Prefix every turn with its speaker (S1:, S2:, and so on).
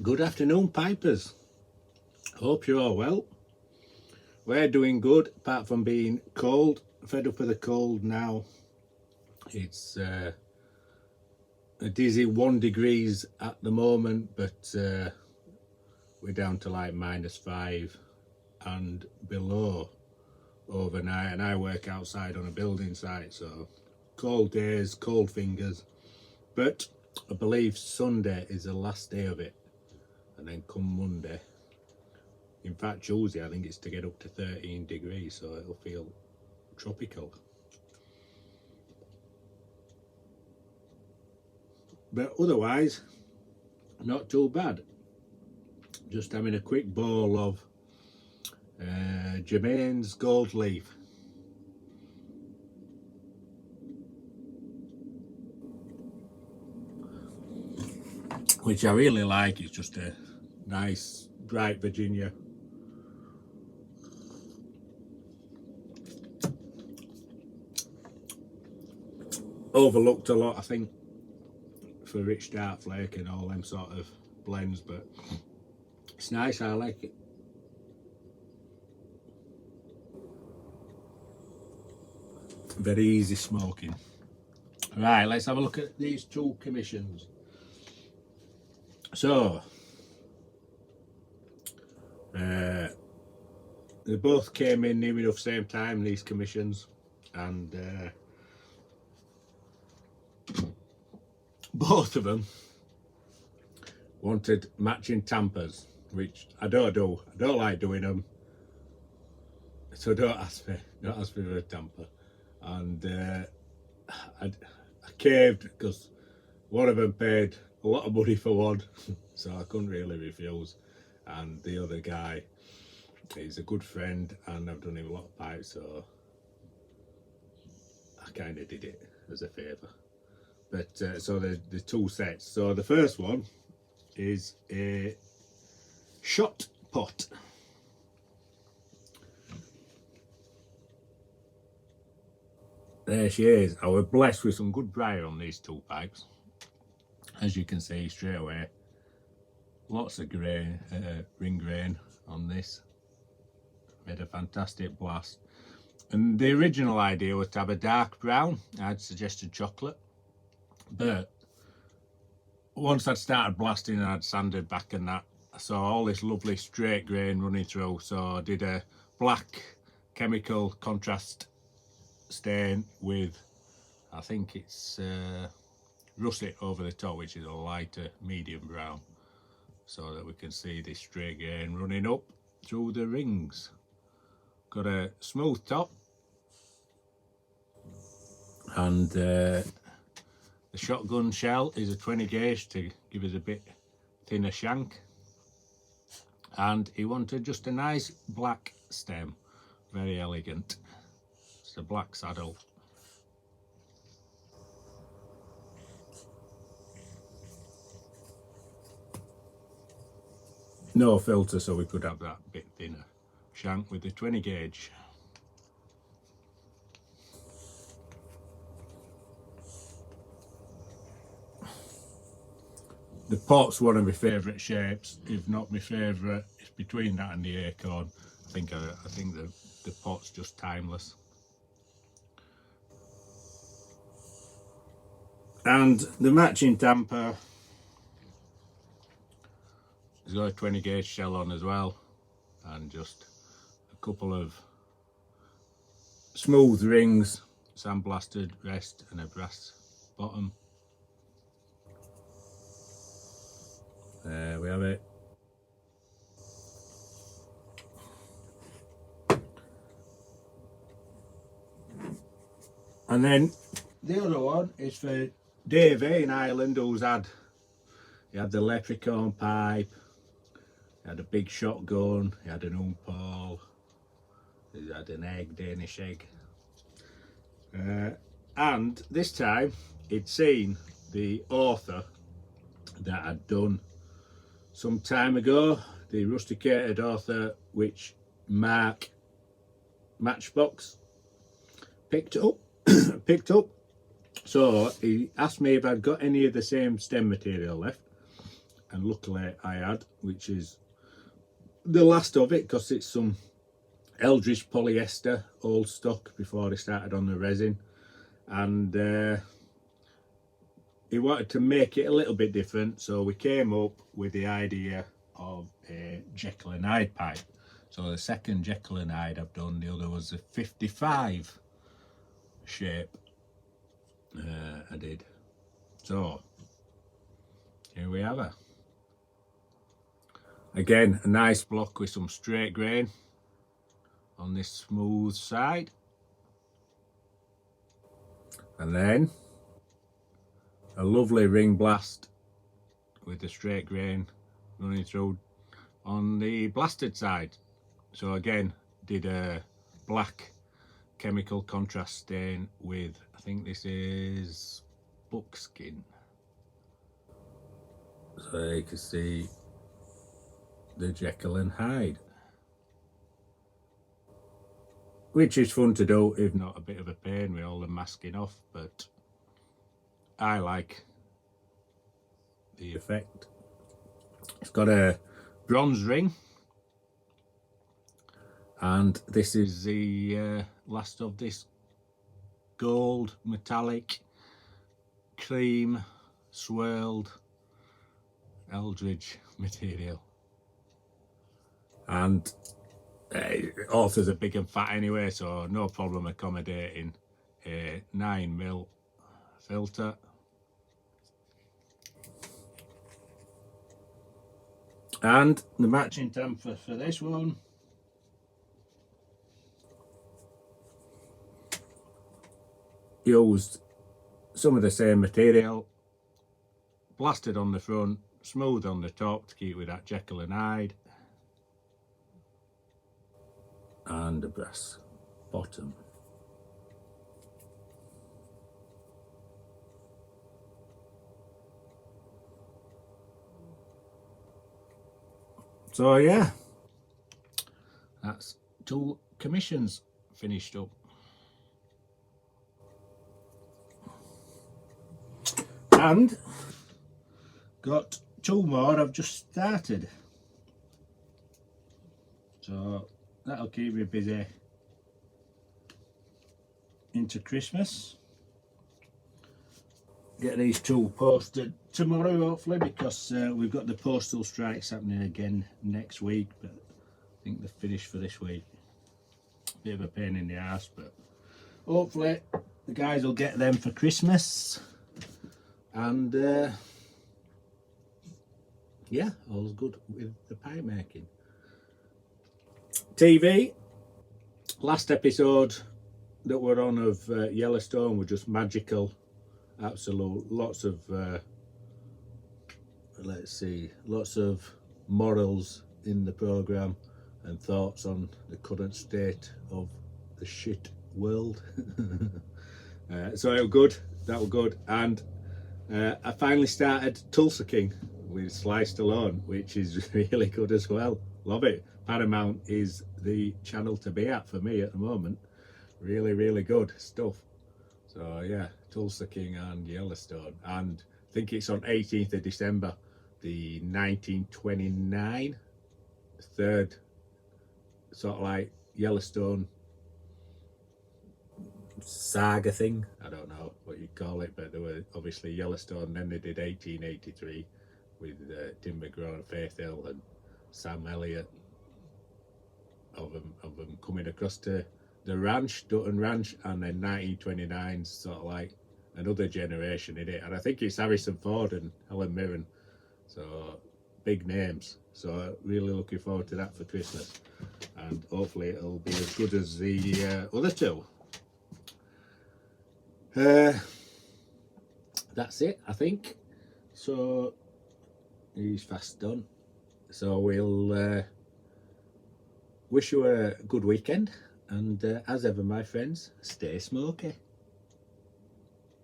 S1: Good afternoon, Pipers. Hope you're all well. We're doing good, apart from being cold. Fed up with the cold now. It's a dizzy 1 degrees at the moment, but we're down to like -5 and below overnight. And I work outside on a building site, so cold days, cold fingers. But I believe Sunday is the last day of it, and then come Monday, in fact Tuesday, I think it's to get up to 13 degrees, so it'll feel tropical. But otherwise, not too bad. Just having a quick bowl of Jermaine's Gold Leaf. Which I really like. It's just a nice bright Virginia. Overlooked a lot, I think, for rich dark flake and all them sort of blends, but it's nice. I like it. Very easy smoking. Right, let's have a look at these two commissions. So they both came in near enough same time, these commissions, and both of them wanted matching tampers, which I don't do. I don't like doing them, so don't ask me for a tamper. And I caved because one of them paid a lot of money for one, so I couldn't really refuse. And the other guy, he's a good friend, and I've done him a lot of pipes, so I kind of did it as a favour. But so the two sets. So the first one is a shot pot. There she is. I was blessed with some good briar on these two pipes. As you can see straight away, lots of grain, ring grain on this. Made a fantastic blast. And the original idea was to have a dark brown. I'd suggested chocolate, but once I'd started blasting and I'd sanded back and that, I saw all this lovely straight grain running through, so I did a black chemical contrast stain with, I think it's russet over the top, which is a lighter medium brown, so that we can see this straight grain running up through the rings. Got a smooth top, and the shotgun shell is a 20 gauge to give us a bit thinner shank. And he wanted just a nice black stem, very elegant. It's a black saddle. No filter, so we could have that bit thinner shank with the 20 gauge. The pot's one of my favourite shapes, if not my favourite. It's between that and the acorn. I think the pot's just timeless. And the matching tamper has got a 20 gauge shell on as well, and just a couple of smooth rings, sandblasted rest and a brass bottom. There we have it. And then the other one is for Dave in Ireland, he had the leprechaun pipe, he had a big shotgun, he had an umpal, he had an egg, Danish egg. And this time he'd seen the author that I'd done some time ago, the rusticated author, which Mark Matchbox picked up. So he asked me if I'd got any of the same stem material left, and luckily I had, which is the last of it, because it's some Eldridge polyester old stock before I started on the resin. And he wanted to make it a little bit different, so we came up with the idea of a Jekyll and Hyde pipe. So the second Jekyll and Hyde I've done, the other was a 55 shape I did. So here we have her. Again, a nice block with some straight grain on this smooth side, and then a lovely ring blast with the straight grain running through on the blasted side. So again, did a black chemical contrast stain with, I think this is buckskin, so you can see the Jekyll and Hyde, which is fun to do, if not a bit of a pain with all the masking off, but I like the effect. It's got a bronze ring, and this is the last of this gold metallic cream swirled Eldridge material. And authors are big and fat anyway, so no problem accommodating a 9mm filter. And the matching tamper for this one used some of the same material, blasted on the front, smooth on the top to keep with that Jekyll and Hyde, and a brass bottom. So yeah, that's 2 commissions finished up. And got 2 more I've just started. So that'll keep me busy into Christmas. Get these 2 posted tomorrow hopefully, because we've got the postal strikes happening again next week, but I think they're finished for this week. Bit of a pain in the arse, but hopefully the guys will get them for Christmas. And yeah, all's good with the pipe making. TV, last episode that we're on of Yellowstone were just magical. Absolute, lots of let's see, lots of morals in the programme and thoughts on the current state of the shit world. So it was good, that was good. And I finally started Tulsa King with Sly Stallone, which is really good as well. Love it. Paramount is the channel to be at for me at the moment. Really, really good stuff. So yeah, Tulsa King and Yellowstone. And I think it's on 18th of December, the 1929, third sort of like Yellowstone saga thing. I don't know what you call it, but there were obviously Yellowstone, then they did 1883 with Tim McGraw and Faith Hill and Sam Elliott of them coming across to the ranch, Dutton Ranch, and then 1929 sort of like another generation in it. And I think it's Harrison Ford and Helen Mirren, so big names. So really looking forward to that for Christmas, and hopefully it'll be as good as the other 2. That's it, I think. So he's fast done. So we'll wish you a good weekend, and as ever my friends, stay smoky.